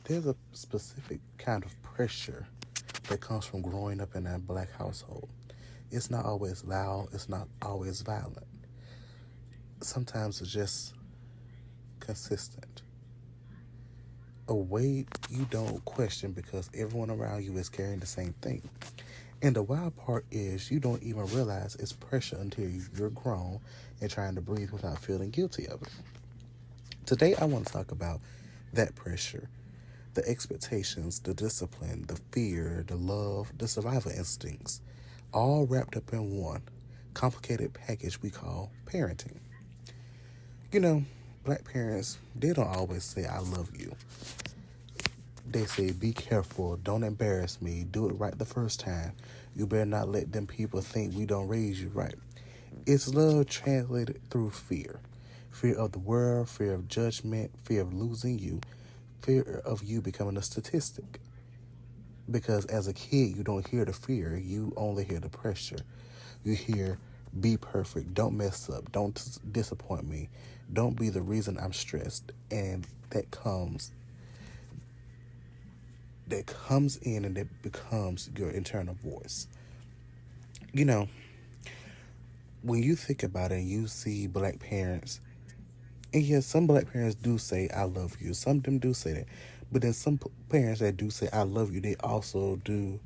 There's a specific kind of pressure that comes from growing up in a black household. It's not always loud, it's not always violent. Sometimes it's just consistent. A weight you don't question because everyone around you is carrying the same thing. And the wild part is you don't even realize it's pressure until you're grown and trying to breathe without feeling guilty of it. Today, I want to talk about that pressure, the expectations, the discipline, the fear, the love, the survival instincts, all wrapped up in one complicated package we call parenting. You know, black parents, they don't always say, I love you. They say, be careful, don't embarrass me, do it right the first time. You better not let them people think we don't raise you right. It's love translated through fear. Fear of the world, fear of judgment, fear of losing you, fear of you becoming a statistic. Because as a kid, you don't hear the fear, you only hear the pressure. You hear, be perfect, don't mess up, don't disappoint me, don't be the reason I'm stressed. And that comes in and it becomes your internal voice. You know, when you think about it, you see black parents, and yes, some black parents do say, I love you. Some of them do say that. But then some parents that do say, I love you, they also do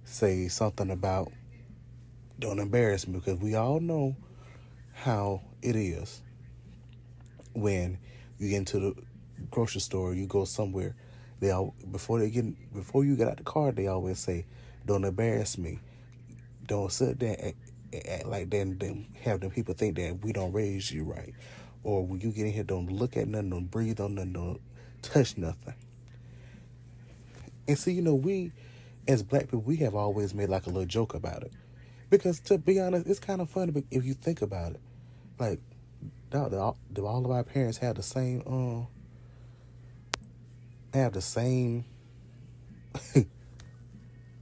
say something about, don't embarrass me, because we all know how it is when you get into the grocery store, you go somewhere, they all before you get out the car, they always say, don't embarrass me. Don't sit there and act like that and then have them people think that we don't raise you right. Or when you get in here, don't look at nothing, don't breathe on nothing, don't touch nothing. And see, we as black people, we have always made like a little joke about it. Because to be honest, it's kind of funny if you think about it. Like, do all of our parents have the same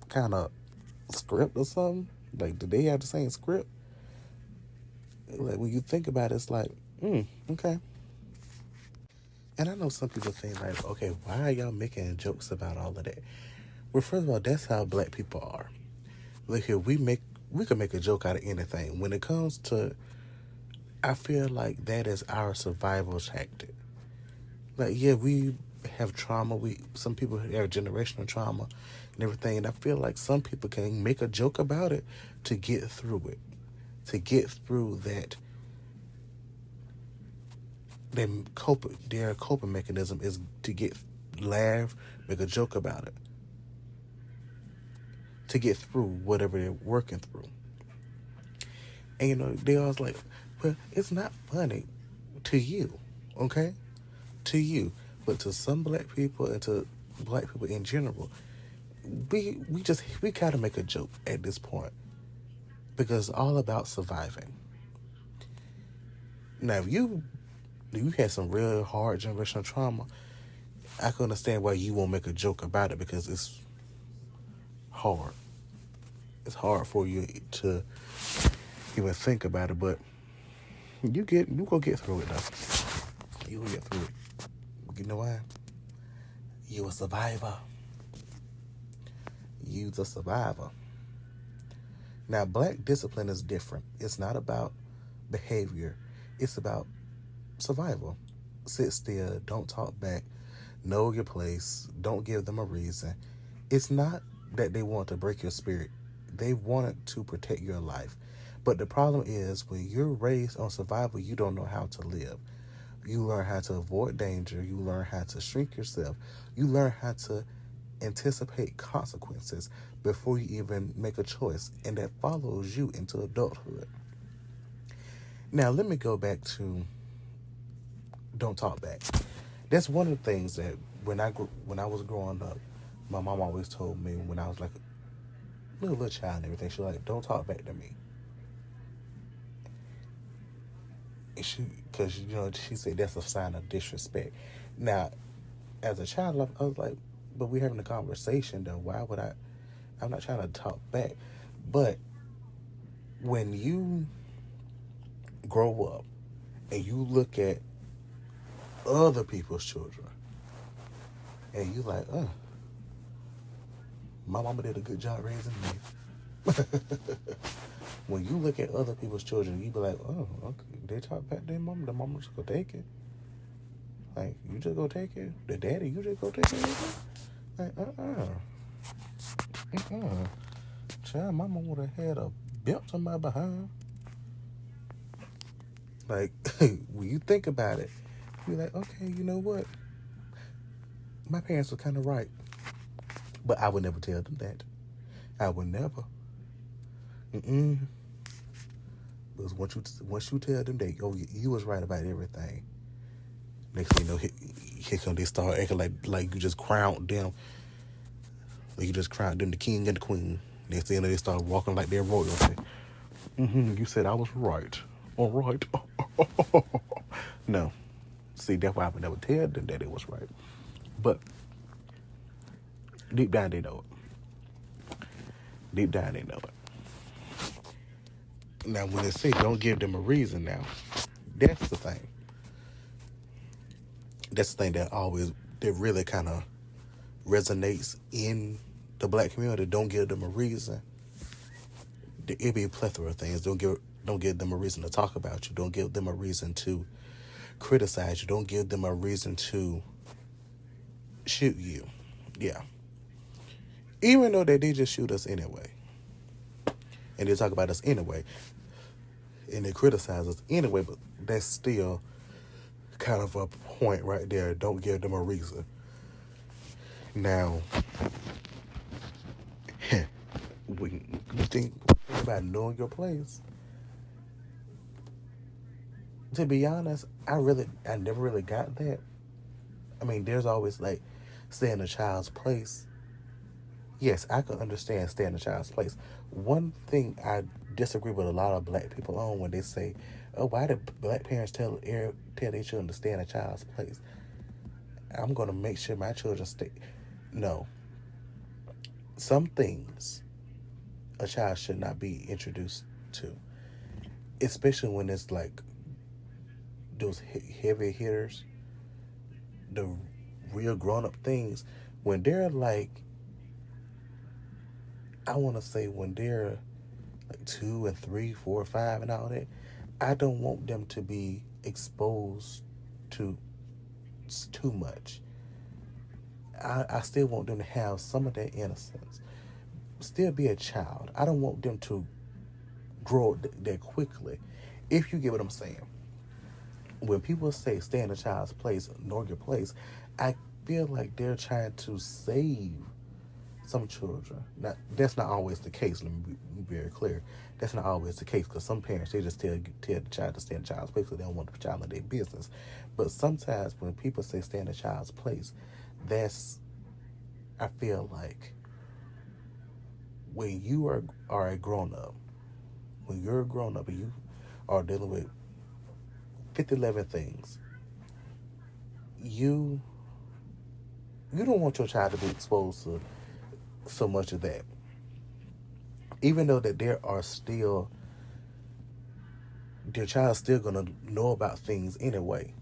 kind of script or something? Like, do they have the same script? Like, when you think about it, it's like, okay. And I know some people think like, okay, why are y'all making jokes about all of that? Well, first of all, that's how black people are. Look here, we can make a joke out of anything. When it comes to, I feel like that is our survival tactic. Like, yeah, we have trauma. Some people have generational trauma and everything. And I feel like some people can make a joke about it to get through it, to get through that. Their coping mechanism is to laugh, make a joke about it, to get through whatever they're working through. And they always like, well, it's not funny to you, okay? To you, but to some black people and to black people in general, we gotta make a joke at this point because it's all about surviving. Now, if you had some real hard generational trauma, I can understand why you won't make a joke about it because it's hard. It's hard for you to even think about it, but you gonna get through it though. You will get through it. You know why? You a survivor. You's a survivor. Now, black discipline is different. It's not about behavior. It's about survival. Sit still. Don't talk back. Know your place. Don't give them a reason. It's not that they want to break your spirit. They wanted to protect your life. But the problem is when you're raised on survival, you don't know how to live. You learn how to avoid danger. You learn how to shrink yourself. You learn how to anticipate consequences before you even make a choice. And that follows you into adulthood. Now, let me go back to don't talk back. That's one of the things that when I was growing up, my mom always told me when I was like a little child and everything. She was like, don't talk back to me. Because she said that's a sign of disrespect. Now, as a child, I was like, but we're having a conversation though. Why would I? I'm not trying to talk back. But when you grow up and you look at other people's children, And you like, my mama did a good job raising me. When you look at other people's children, you be like, oh, okay, they talk back to their mama. The mama just go take it. Like, you just go take it. The daddy, you just go take it. Like, Child, my mama would have had a belt on my behind. Like, when you think about it, you're like, okay, you know what? My parents were kind of right. But I would never tell them that. I would never. Because once you tell them that, oh, you was right about everything. Next thing you know, here come they start acting like you just crowned them. Like you just crowned them the king and the queen. Next thing you know, they start walking like they're royalty. You said I was right. All right. No. See, that's why I would never tell them that it was right. But deep down, they know it. Deep down, they know it. Now, when they say don't give them a reason now, that's the thing. That's the thing that really kind of resonates in the black community. Don't give them a reason. It'd be a plethora of things. Don't give them a reason to talk about you. Don't give them a reason to criticize you. Don't give them a reason to shoot you. Yeah. Even though they did just shoot us anyway. And they talk about us anyway. And they criticize us anyway, but that's still kind of a point right there. Don't give them a reason. Now, when you think about knowing your place, to be honest, I never really got that. I mean, there's always like stay in a child's place. Yes, I can understand stay in a child's place. One thing I disagree with a lot of black people on when they say, oh, why do black parents tell their children to stay in a child's place? I'm going to make sure my children stay. No. Some things a child should not be introduced to, especially when it's like those heavy hitters, the real grown-up things. When they're like, I want to say when they're like 2 and 3, 4, 5 and all that, I don't want them to be exposed to too much. I still want them to have some of their innocence. Still be a child. I don't want them to grow that quickly. If you get what I'm saying. When people say stay in a child's place, know your place, I feel like they're trying to save some children. Now, that's not always the case. Let me be very clear. That's not always the case, because some parents, they just tell the child to stay in a child's place because they don't want the child in their business. But sometimes when people say stay in a child's place, I feel like when you are a grown-up, when you're a grown-up and you are dealing with 11 things, you don't want your child to be exposed to so much of that. Even though that their child's still gonna know about things anyway.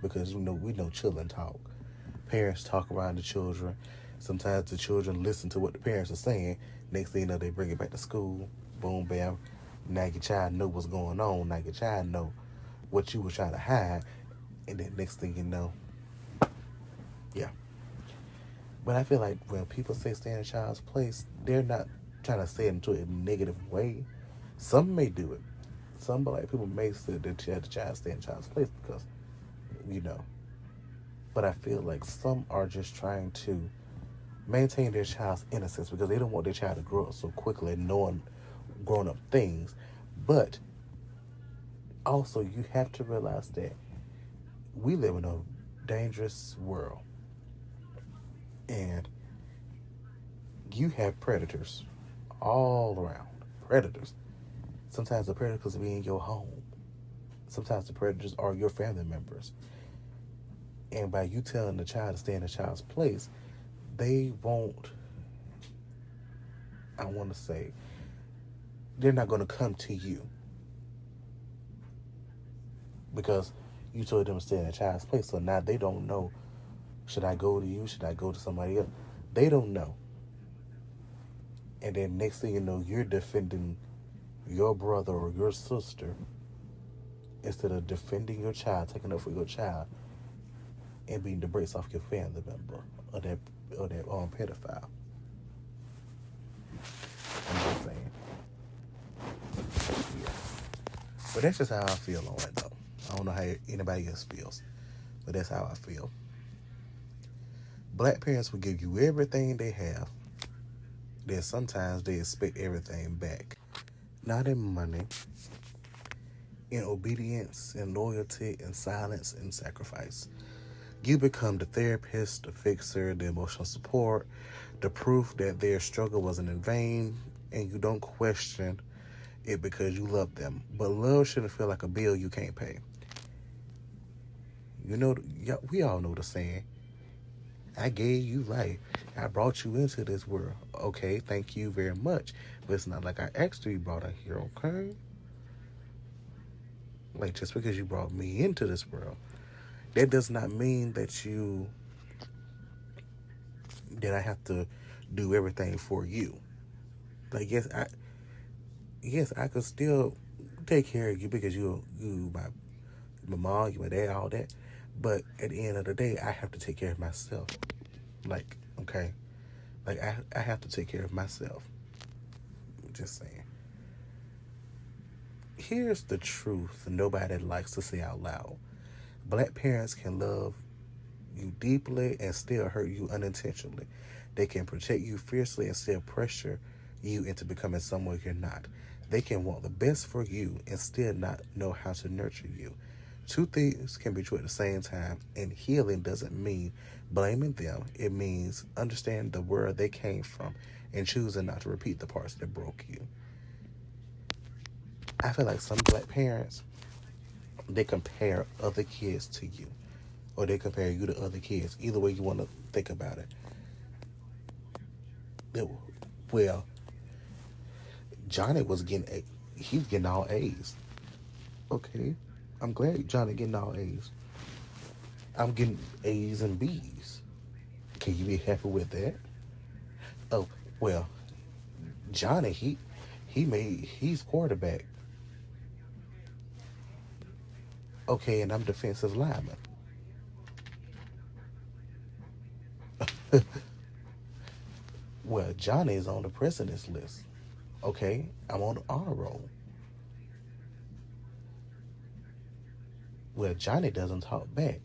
Because we know children talk. Parents talk around the children. Sometimes the children listen to what the parents are saying. Next thing you know, they bring it back to school. Boom, bam. Now your child know what's going on. Now your child know what you were trying to hide. And then next thing you know, yeah. But I feel like when people say stay in a child's place, they're not trying to say it into a negative way. Some may do it. Some black people may say that the child stay in a child's place because, But I feel like some are just trying to maintain their child's innocence because they don't want their child to grow up so quickly knowing grown-up things. But also, you have to realize that we live in a dangerous world. And you have predators all around. Predators. Sometimes the predators will be in your home. Sometimes the predators are your family members. And by you telling the child to stay in a child's place, they won't, they're not going to come to you. Because you told them to stay in a child's place. So now they don't know Should I go to you? Should I go to somebody else? They don't know. And then next thing you know, you're defending your brother or your sister instead of defending your child, taking up for your child, and being the brakes off your family member or that pedophile. I'm just saying. Yeah. But that's just how I feel on it, though. I don't know how anybody else feels, but that's how I feel. Black parents will give you everything they have. Then sometimes they expect everything back. Not in money, in obedience, in loyalty, in silence, in sacrifice. You become the therapist, the fixer, the emotional support, the proof that their struggle wasn't in vain, and you don't question it because you love them. But love shouldn't feel like a bill you can't pay. You know, we all know the saying, I gave you life. I brought you into this world. Okay, thank you very much. But it's not like I actually brought her here, okay? Like, just because you brought me into this world, that does not mean that I have to do everything for you. Like, yes, I could still take care of you because you my mom, you my dad, all that. But at the end of the day, I have to take care of myself. Like, okay. Like, I have to take care of myself. Just saying. Here's the truth nobody likes to say out loud. Black parents can love you deeply and still hurt you unintentionally. They can protect you fiercely and still pressure you into becoming someone you're not. They can want the best for you and still not know how to nurture you. Two things can be true at the same time, and healing doesn't mean blaming them. It means understanding the world they came from and choosing not to repeat the parts that broke you. I feel like some black parents, they compare other kids to you, or they compare you to other kids. Either way you want to think about it. Well, Johnny he's getting all A's. Okay, I'm glad Johnny getting all A's. I'm getting A's and B's. Can you be happy with that? Oh, well, Johnny, he's quarterback. Okay, and I'm defensive lineman. Well, Johnny is on the president's list. Okay, I'm on the honor roll. Well, Johnny doesn't talk back.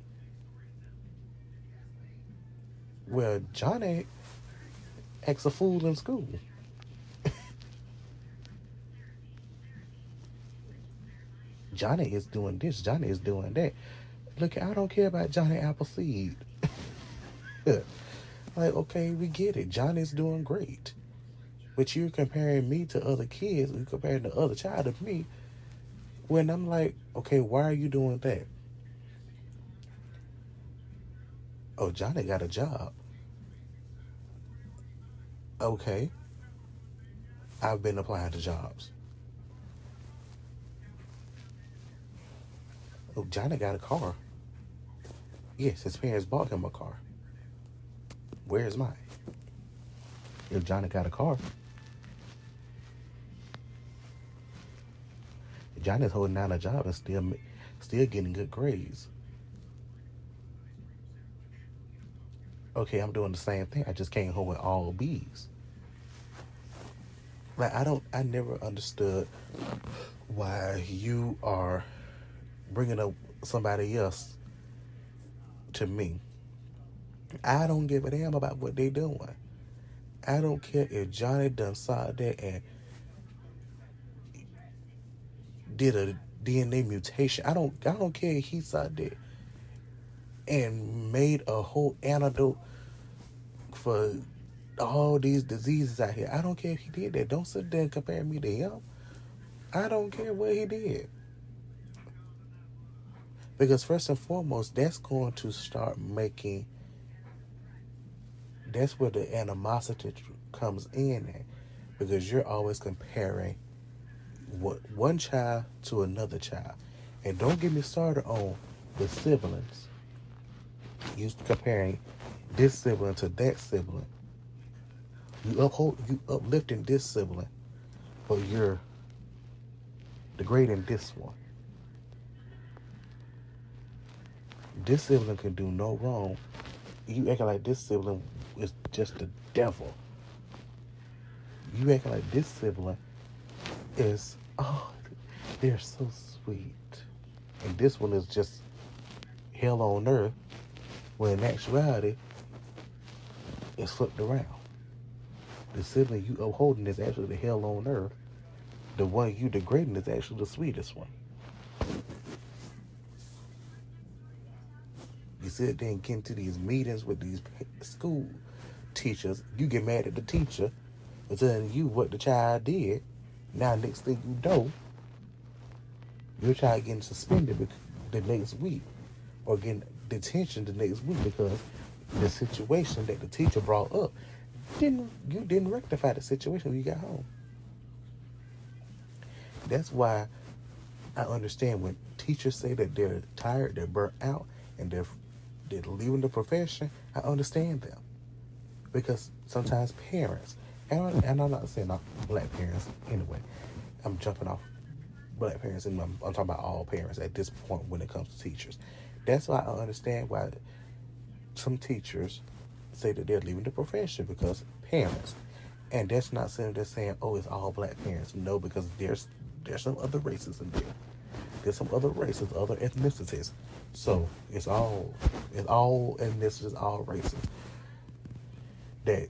Well, Johnny acts a fool in school. Johnny is doing this. Johnny is doing that. Look, I don't care about Johnny Appleseed. Like, okay, we get it. Johnny's doing great. But you're comparing me to other kids. You're comparing the other child to me. When I'm like, okay, why are you doing that? Oh, Johnny got a job. Okay. I've been applying to jobs. Oh, Johnny got a car. Yes, his parents bought him a car. Where's mine? If Johnny got a car, Johnny's holding down a job and still getting good grades. Okay, I'm doing the same thing. I just came home with all B's. Like, I never understood why you are bringing up somebody else to me. I don't give a damn about what they doing. I don't care if Johnny done saw that and did a DNA mutation. I don't care if he saw that and made a whole antidote for all these diseases out here. I don't care if he did that. Don't sit there and compare me to him. I don't care what he did. Because first and foremost, that's going to start making, that's where the animosity comes in at. Because you're always comparing one child to another child. And don't get me started on the siblings. You comparing this sibling to that sibling. You uplifting this sibling, but you're degrading this one. This sibling can do no wrong. You acting like this sibling is just the devil. You acting like this sibling is, oh, they're so sweet. And this one is just hell on earth, when in actuality, it's flipped around. The sibling you upholding is actually the hell on earth. The one you degrading is actually the sweetest one. You sit there and get into these meetings with these school teachers. You get mad at the teacher for telling you what the child did. Now, next thing you know, your child getting suspended the next week, or getting detention the next week because the situation that the teacher brought up you didn't rectify the situation when you got home. That's why I understand when teachers say that they're tired, they're burnt out, and they're leaving the profession. I understand them, because sometimes parents, and I'm not saying not black parents anyway. I'm jumping off black parents, and I'm talking about all parents at this point when it comes to teachers. That's why I understand why some teachers say that they're leaving the profession, because parents. And that's not saying they're saying, oh, it's all black parents. No, because there's some other races in there. There's some other races, other ethnicities. So it's all ethnicities, all races that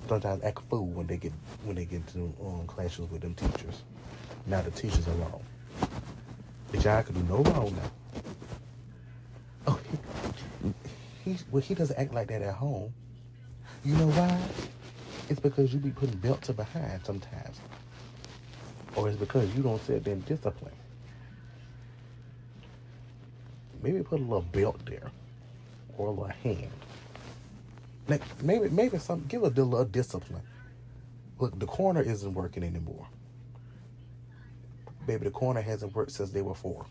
sometimes act a fool when they get into clashes with them teachers. Now the teachers are wrong. The child can do no wrong now. Oh, he doesn't act like that at home. You know why? It's because you be putting belt to behind sometimes. Or it's because you don't sit there in discipline. Maybe put a little belt there. Or a little hand. Like maybe give a little discipline. Look, the corner isn't working anymore. Baby, the corner hasn't worked since they were 4.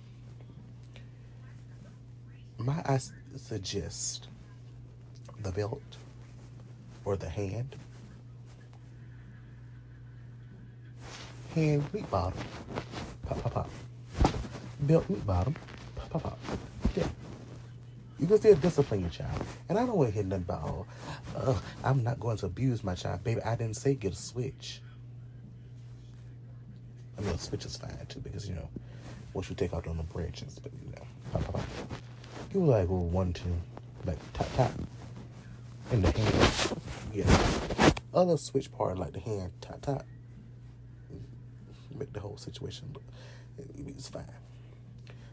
I suggest the belt or the hand. Hand, meat bottom. Pop, pop, pop. Belt, meat bottom. Pop, pop, pop. Yeah. You can still discipline your child. And I don't want to hear nothing about, I'm not going to abuse my child. Baby, I didn't say get a switch. I mean, a switch is fine too, because, once you take out on the branches, but, pop, pop, pop. You like, 1, 2, like, tap, tap. In the hand. Yeah. Other switch part, like the hand, tap, tap. Make the whole situation look, it's fine.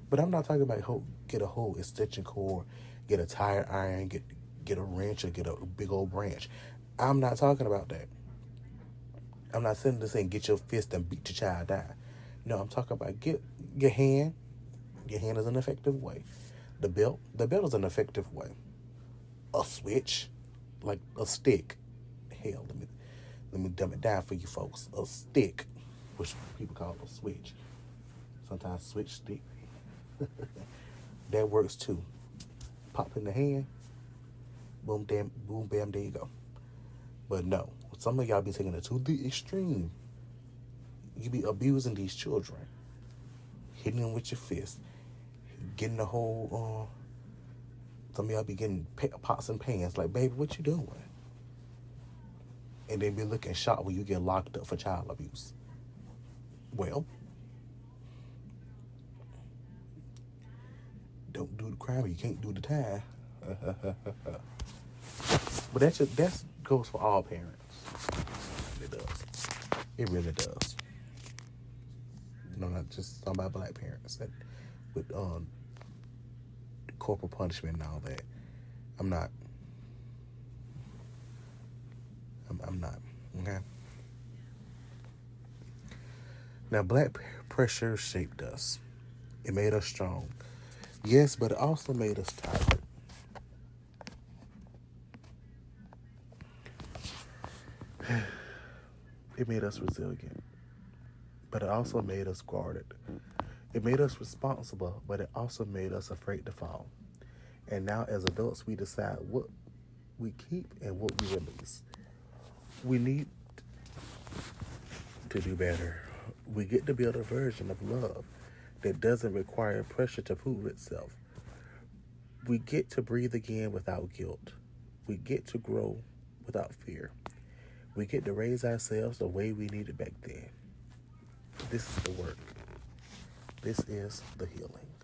But I'm not talking about get a whole extension cord, get a tire iron, get a wrench, or get a big old branch. I'm not talking about that. I'm not sitting there saying get your fist and beat your child down. No, I'm talking about get your hand. Your hand is an effective way. The belt is an effective way. A switch, like a stick. Hell, let me dumb it down for you folks. A stick, which people call a switch. Sometimes switch stick. That works too. Pop in the hand. Boom, bam, there you go. But no, some of y'all be taking it to the extreme. You be abusing these children. Hitting them with your fist. Getting the whole, some of y'all be getting pots and pans. Like, baby, what you doing? And they be looking shocked when you get locked up for child abuse. Well, don't do the crime, you can't do the time. But that goes for all parents. It does. It really does. Not just some about black parents that with corporal punishment and all that. I'm not. Okay. Now, black pressure shaped us. It made us strong. Yes, but it also made us tired. It made us resilient, but it also made us guarded. It made us responsible, but it also made us afraid to fall. And now, as adults, we decide what we keep and what we release. We need to do better. We get to build a version of love that doesn't require pressure to prove itself. We get to breathe again without guilt. We get to grow without fear. We get to raise ourselves the way we needed back then. This is the work. This is the healing.